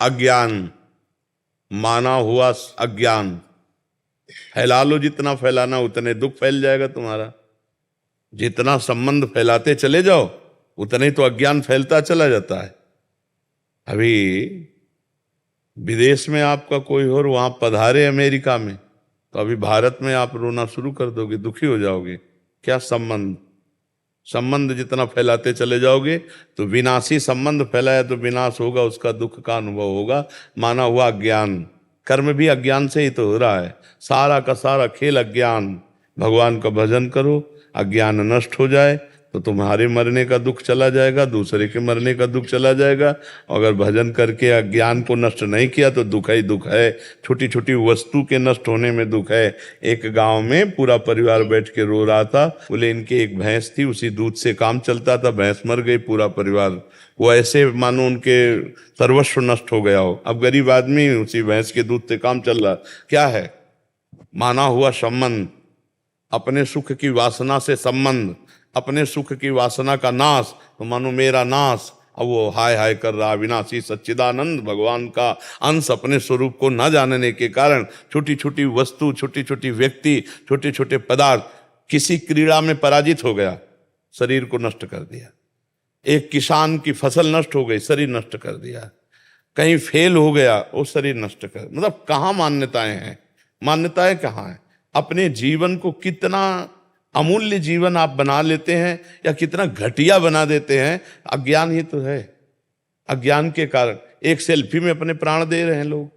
अज्ञान, माना हुआ अज्ञान। फैला लो, जितना फैलाना उतने दुख फैल जाएगा तुम्हारा। जितना संबंध फैलाते चले जाओ उतने तो अज्ञान फैलता चला जाता है। अभी विदेश में आपका कोई और वहां पधारे अमेरिका में, तो अभी भारत में आप रोना शुरू कर दोगे, दुखी हो जाओगे। क्या संबंध, संबंध जितना फैलाते चले जाओगे तो विनाशी संबंध फैलाया तो विनाश होगा, उसका दुख का अनुभव होगा। माना हुआ अज्ञान, कर्म भी अज्ञान से ही तो हो रहा है। सारा का सारा खेल अज्ञान। भगवान का भजन करो, अज्ञान नष्ट हो जाए तो तुम्हारे मरने का दुख चला जाएगा, दूसरे के मरने का दुख चला जाएगा। अगर भजन करके अज्ञान को नष्ट नहीं किया तो दुख ही दुख है। छोटी छोटी वस्तु के नष्ट होने में दुख है। एक गांव में पूरा परिवार बैठ के रो रहा था। बोले इनके एक भैंस थी, उसी दूध से काम चलता था, भैंस मर गई, पूरा परिवार वो ऐसे मानो उनके सर्वस्व नष्ट हो गया हो। अब गरीब आदमी उसी भैंस के दूध से काम चल रहा। क्या है? माना हुआ संबंध, अपने सुख की वासना से संबंध, अपने सुख की वासना का नाश, तो मानो मेरा नाश। अब वो हाय हाय कर रहा। विनाशी सच्चिदानंद भगवान का अंश अपने स्वरूप को न जानने के कारण छोटी छोटी वस्तु, छोटी छोटी व्यक्ति, छोटे छोटे पदार्थ, किसी क्रीड़ा में पराजित हो गया, शरीर को नष्ट कर दिया। एक किसान की फसल नष्ट हो गई, शरीर नष्ट कर दिया। कहीं फेल हो गया, वो शरीर नष्ट कर, मतलब कहाँ मान्यताएं हैं? मान्यताएं कहाँ हैं? अपने जीवन को कितना अमूल्य जीवन आप बना लेते हैं या कितना घटिया बना देते हैं, अज्ञान ही तो है। अज्ञान के कारण एक सेल्फी में अपने प्राण दे रहे हैं लोग।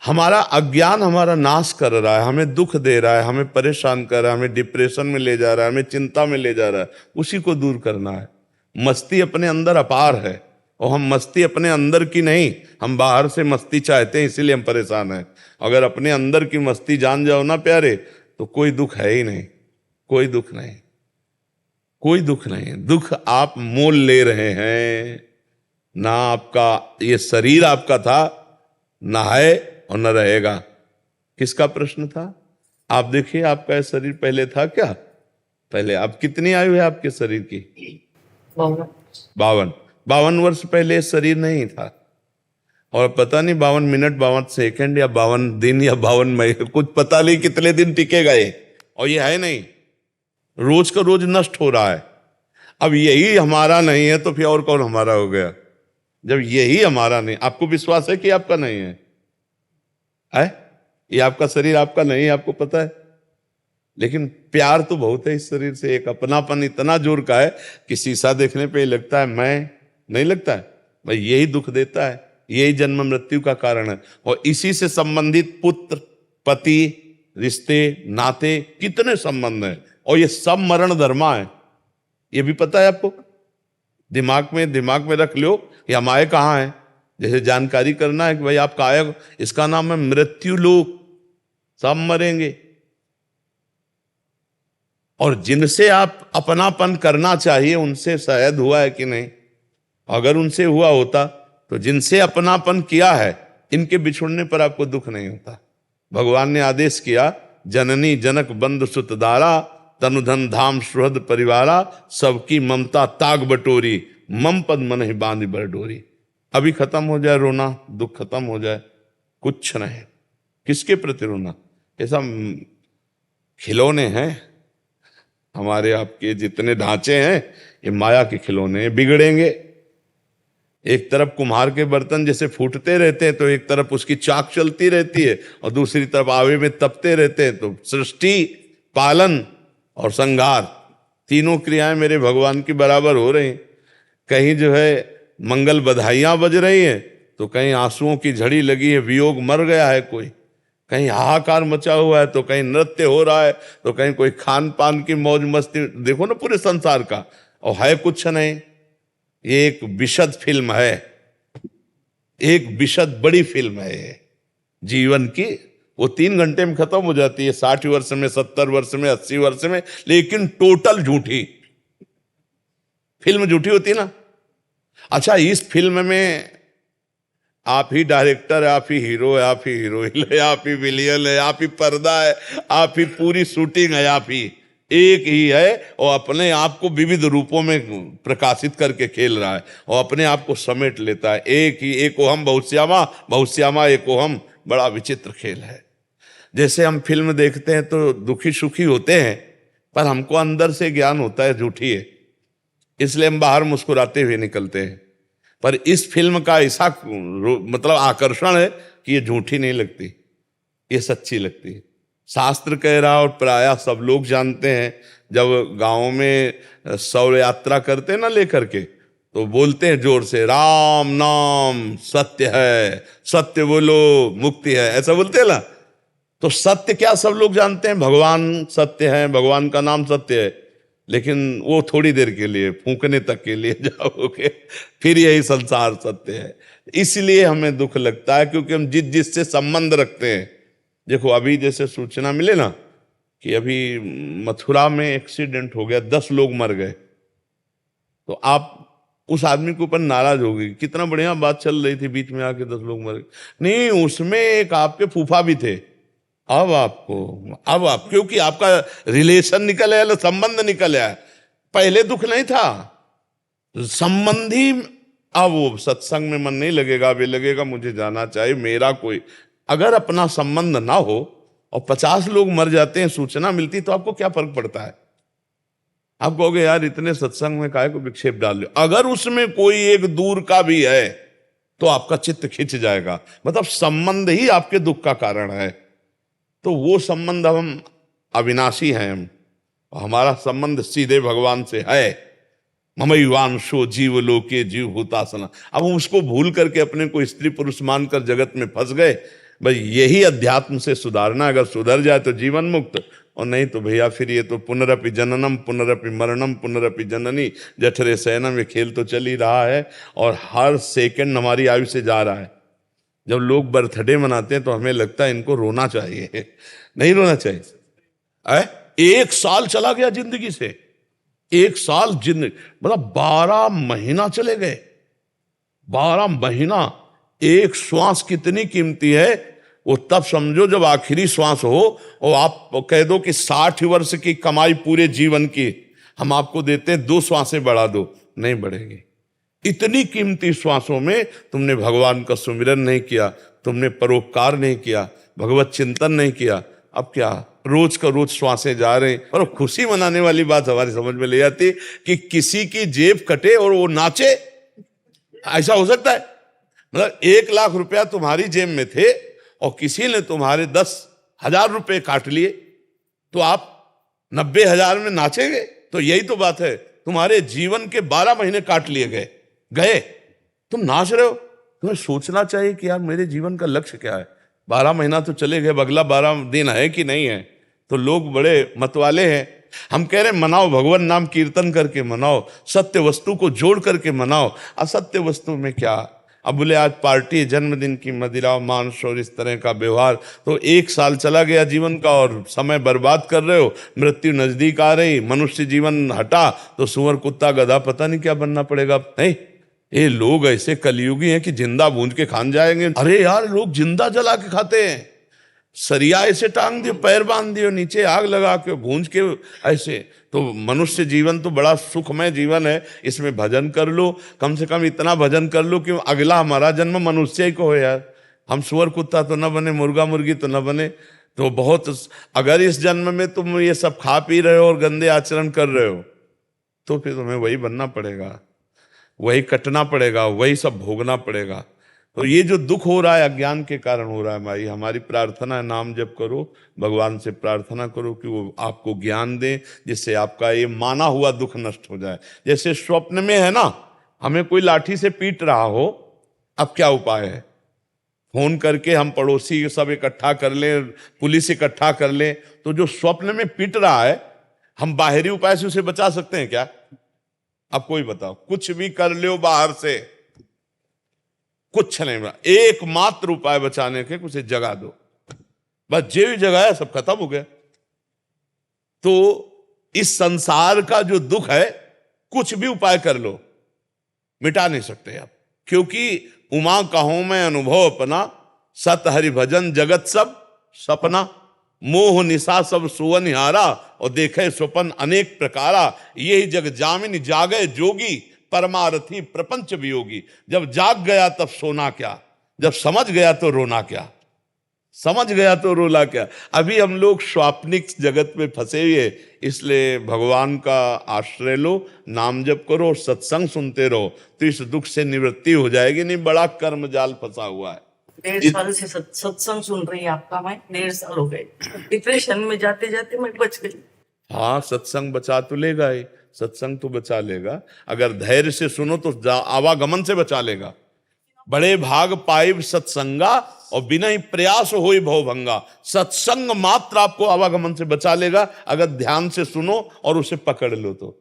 हमारा अज्ञान हमारा नाश कर रहा है, हमें दुख दे रहा है, हमें परेशान कर रहा है, हमें डिप्रेशन में ले जा रहा है, हमें चिंता में ले जा रहा है। उसी को दूर करना है। मस्ती अपने अंदर अपार है, और हम मस्ती अपने अंदर की नहीं, हम बाहर से मस्ती चाहते हैं, इसीलिए हम परेशान हैं। अगर अपने अंदर की मस्ती जान जाओ ना प्यारे, तो कोई दुख है ही नहीं, कोई दुख नहीं, कोई दुख नहीं। दुख आप मोल ले रहे हैं ना। आपका ये शरीर आपका था, ना है और न रहेगा। किसका प्रश्न था? आप देखिए, आपका ये शरीर पहले था क्या? पहले आप कितनी आयु है आपके शरीर की? 52 वर्ष पहले शरीर नहीं था। और पता नहीं 52 मिनट, 52 सेकंड या 52 दिन या 52 महीने, कुछ पता नहीं कितने दिन टिकेगा ये। और ये है नहीं, रोज का रोज नष्ट हो रहा है। अब यही हमारा नहीं है तो फिर और कौन हमारा हो गया? जब यही हमारा नहीं, आपको विश्वास है कि आपका नहीं है? ये आपका शरीर आपका नहीं है, आपको पता है। लेकिन प्यार तो बहुत है इस शरीर से। एक अपनापन इतना जोर का है कि शीशा देखने पे लगता है मैं, नहीं लगता है भाई। यही दुख देता है, यही जन्म मृत्यु का कारण है। और इसी से संबंधित पुत्र, पति, रिश्ते, नाते, कितने संबंध हैं। और ये सब मरण धर्मा है, ये भी पता है आपको। दिमाग में रख लो कि हम आए कहाँ हैं। जैसे जानकारी करना है कि भाई आपका आया, इसका नाम है मृत्यु लोक। सब मरेंगे। और जिनसे आप अपनापन करना चाहिए उनसे शायद हुआ है कि नहीं? अगर उनसे हुआ होता तो जिनसे अपनापन किया है, इनके बिछुड़ने पर आपको दुख नहीं होता। भगवान ने आदेश किया, जननी जनक बंधु सुत दारा, तनुधन धाम सुहृद परिवारा, सबकी ममता ताग बटोरी, मम पद मन ही बांध बर डोरी। अभी खत्म हो जाए रोना, दुख खत्म हो जाए, कुछ नहीं। किसके प्रति रोना? ऐसा खिलौने हैं हमारे आपके, जितने ढांचे हैं ये माया के खिलौने, बिगड़ेंगे। एक तरफ कुम्हार के बर्तन जैसे फूटते रहते हैं तो एक तरफ उसकी चाक चलती रहती है, और दूसरी तरफ आवे में तपते रहते हैं। तो सृष्टि, पालन और संहार, तीनों क्रियाएं मेरे भगवान की बराबर हो रही। कहीं जो है मंगल बधाइयां बज रही हैं, तो कहीं आंसुओं की झड़ी लगी है, वियोग मर गया है कोई, कहीं हाहाकार मचा हुआ है, तो कहीं नृत्य हो रहा है, तो कहीं कोई खान पान की मौज मस्ती। देखो ना पूरे संसार का, और है कुछ नहीं। ये एक विशद फिल्म है, एक विशद बड़ी फिल्म है ये जीवन की। वो 3 घंटे में खत्म हो जाती है, 60 वर्ष में, 70 वर्ष में, 80 वर्ष में, लेकिन टोटल झूठी फिल्म। झूठी होती ना। अच्छा, इस फिल्म में आप ही डायरेक्टर है, आप ही हीरो है, आप ही हीरोइन है, आप ही विलियन है, आप ही पर्दा है, आप ही पूरी शूटिंग है, आप ही एक ही है और अपने आप को विविध रूपों में प्रकाशित करके खेल रहा है और अपने आप को समेट लेता है। एक ही, एकोहम बहुश्यामा, बहुश्यामा एकोहम। बड़ा विचित्र खेल है। जैसे हम फिल्म देखते हैं तो दुखी सुखी होते हैं, पर हमको अंदर से ज्ञान होता है झूठी है, इसलिए हम बाहर मुस्कुराते हुए निकलते हैं। पर इस फिल्म का ऐसा मतलब आकर्षण है कि ये झूठी नहीं लगती, ये सच्ची लगती है। शास्त्र कह रहा और प्रायः सब लोग जानते हैं, जब गांव में शौर्य यात्रा करते ना लेकर के, तो बोलते हैं जोर से, राम नाम सत्य है, सत्य बोलो मुक्ति है, ऐसा बोलते हैं ना। तो सत्य क्या सब लोग जानते हैं, भगवान सत्य है, भगवान का नाम सत्य है, लेकिन वो थोड़ी देर के लिए, फूंकने तक के लिए जाओगे, फिर यही संसार सत्य है। इसलिए हमें दुख लगता है, क्योंकि हम जिससे संबंध रखते हैं। देखो अभी जैसे सूचना मिले ना कि अभी मथुरा में एक्सीडेंट हो गया, 10 लोग मर गए, तो आप उस आदमी के ऊपर नाराज हो गई, कितना बढ़िया बात चल रही थी, बीच में आके 10 लोग मर गए। नहीं, उसमें एक आपके फूफा भी थे। अब आप क्योंकि आपका रिलेशन निकल आया, संबंध निकल आया, पहले दुख नहीं था संबंधी। अब वो सत्संग में मन नहीं लगेगा, अब ये लगेगा मुझे जाना चाहिए, मेरा कोई। अगर अपना संबंध ना हो और 50 लोग मर जाते हैं, सूचना मिलती, तो आपको क्या फर्क पड़ता है? आप कहोगे यार इतने सत्संग में काहे को विक्षेप डाल लो। अगर उसमें कोई एक दूर का भी है तो आपका चित्त खिंच जाएगा, मतलब संबंध ही आपके दुख का कारण है। तो वो संबंध, हम अविनाशी हैं, हम हमारा संबंध सीधे भगवान से है। ममैवांशो जीव लोके जीव भूतासना। अब हम उसको भूल करके अपने को स्त्री पुरुष मानकर जगत में फंस गए। भाई यही अध्यात्म से सुधारना, अगर सुधर जाए तो जीवन मुक्त, और नहीं तो भैया फिर ये तो पुनरपि जननम पुनरपि मरणम पुनरपि जननी जठरे शयनम, ये खेल तो चल ही रहा है और हर सेकंड हमारी आयु से जा रहा है। जब लोग बर्थडे मनाते हैं तो हमें लगता है इनको रोना चाहिए, नहीं रोना चाहिए। 1 साल चला गया जिंदगी से, 1 साल जिंदगी, मतलब 12 महीना चले गए। 12 महीना, एक श्वास कितनी कीमती है वो तब समझो जब आखिरी श्वास हो और आप कह दो कि 60 वर्ष की कमाई पूरे जीवन की हम आपको देते हैं, 2 श्वासें बढ़ा दो, नहीं बढ़ेगी। इतनी कीमती श्वासों में तुमने भगवान का सुमिरन नहीं किया, तुमने परोपकार नहीं किया, भगवत चिंतन नहीं किया। अब क्या रोज का रोज श्वासें जा रहे हैं। और खुशी मनाने वाली बात हमारी समझ में ले आती कि किसी की जेब कटे और वो नाचे, ऐसा हो सकता है? मतलब 1 लाख रुपया तुम्हारी जेब में थे और किसी ने तुम्हारे 10,000 रुपए काट लिए, तो आप 90,000 में नाचेंगे? तो यही तो बात है, तुम्हारे जीवन के 12 महीने काट लिए गए, तुम नाच रहे हो। तुम्हें सोचना चाहिए कि यार मेरे जीवन का लक्ष्य क्या है। 12 महीना तो चले गए, अगला 12 दिन है कि नहीं है। तो लोग बड़े मतवाले हैं। हम कह रहे मनाओ, भगवान नाम कीर्तन करके मनाओ, सत्य वस्तु को जोड़ करके मनाओ। असत्य वस्तु में क्या? अब बोले आज पार्टी, जन्मदिन की मदिरा मांस और इस तरह का व्यवहार, तो 1 साल चला गया जीवन का और समय बर्बाद कर रहे हो। मृत्यु नजदीक आ रही, मनुष्य जीवन हटा तो सुअर कुत्ता गधा पता नहीं क्या बनना पड़ेगा। नहीं, ये लोग ऐसे कलयुगी हैं कि जिंदा भूंज के खान जाएंगे। अरे यार लोग जिंदा जला के खाते हैं, सरिया ऐसे टांग दियो, पैर बांध दियो, नीचे आग लगा के भूंज के ऐसे। तो मनुष्य जीवन तो बड़ा सुखमय जीवन है, इसमें भजन कर लो, कम से कम इतना भजन कर लो कि अगला हमारा जन्म मनुष्य ही को हो यार। हम सुअर कुत्ता तो न बने, मुर्गा मुर्गी तो न बने। तो बहुत, अगर इस जन्म में तुम ये सब खा पी रहे हो और गंदे आचरण कर रहे हो तो फिर तुम्हें वही बनना पड़ेगा, वही कटना पड़ेगा, वही सब भोगना पड़ेगा। तो ये जो दुख हो रहा है अज्ञान के कारण हो रहा है। भाई हमारी प्रार्थना है, नाम जप करो, भगवान से प्रार्थना करो कि वो आपको ज्ञान दे, जिससे आपका ये माना हुआ दुख नष्ट हो जाए। जैसे स्वप्न में है ना, हमें कोई लाठी से पीट रहा हो, अब क्या उपाय है? फोन करके हम पड़ोसी सब इकट्ठा कर लें, पुलिस इकट्ठा कर लें। तो जो स्वप्न में पीट रहा है, हम बाहरी उपाय से उसे बचा सकते हैं क्या? अब कोई बताओ, कुछ भी कर लो बाहर से, कुछ नहीं बना। एकमात्र उपाय बचाने के, उसे जगा दो, बस जे भी जगाया सब खत्म हो गया। तो इस संसार का जो दुख है, कुछ भी उपाय कर लो मिटा नहीं सकते आप, क्योंकि उमा कहूं मैं अनुभव अपना, सत हरि भजन जगत सब सपना। मोह निशा सब सुवनिहारा, और देखे स्वपन अनेक प्रकारा। यही जग जामिन जागे जोगी, परमारथी प्रपंच वियोगी। जब जाग गया तब सोना क्या, जब समझ गया तो रोना क्या, समझ गया तो रोला क्या। अभी हम लोग स्वाप्निक जगत में फंसे हुए, इसलिए भगवान का आश्रय लो, नाम जप करो, सत्संग सुनते रहो, तो इस दुख से निवृत्ति हो जाएगी। नहीं बड़ा कर्म जाल फंसा हुआ है। 1.5 साल से सत्संग सुन रही है आपका। मैं 1.5 साल हो गए डिप्रेशन में जाते जाते मैं बच गई। हाँ, सत्संग बचा तो लेगा ही, सत्संग तो बचा लेगा। अगर धैर्य से सुनो तो आवागमन से बचा लेगा। बड़े भाग पाइब सत्संगा, और बिना ही प्रयास होई भवभंगा। सत्संग मात्र आपको आवागमन से बचा लेगा, अगर ध्यान से सुनो और उसे पकड़ लो तो।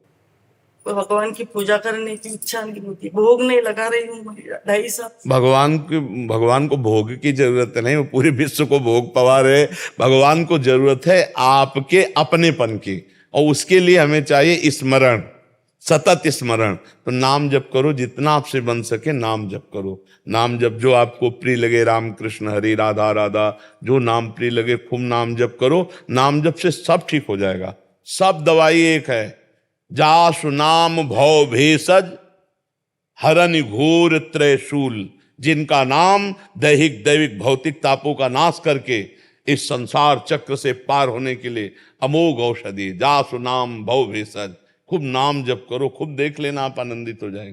भगवान की पूजा करने की इच्छा नहीं होती, भोग नहीं लगा रही हूँ 2.5 साल। भगवान को भोग की जरूरत नहीं, वो पूरे विश्व को भोग पवा रहे। भगवान को जरूरत है आपके अपनेपन की, और उसके लिए हमें चाहिए स्मरण, सतत स्मरण। तो नाम जप करो, जितना आपसे बन सके नाम जप करो। नाम जप जो आपको प्रिय लगे, राम कृष्ण हरि राधा राधा, जो नाम प्रिय लगे खूब नाम जप करो। नाम जप से सब ठीक हो जाएगा, सब दवाई एक है। जासु नाम भव भेषज, हरन घोर त्रयशूल। जिनका नाम दैहिक दैविक भौतिक तापों का नाश करके इस संसार चक्र से पार होने के लिए अमोघ औषधि। जासु नाम भव भेषज, खूब नाम जप करो, खूब देख लेना आप आनंदित हो जाएंगे।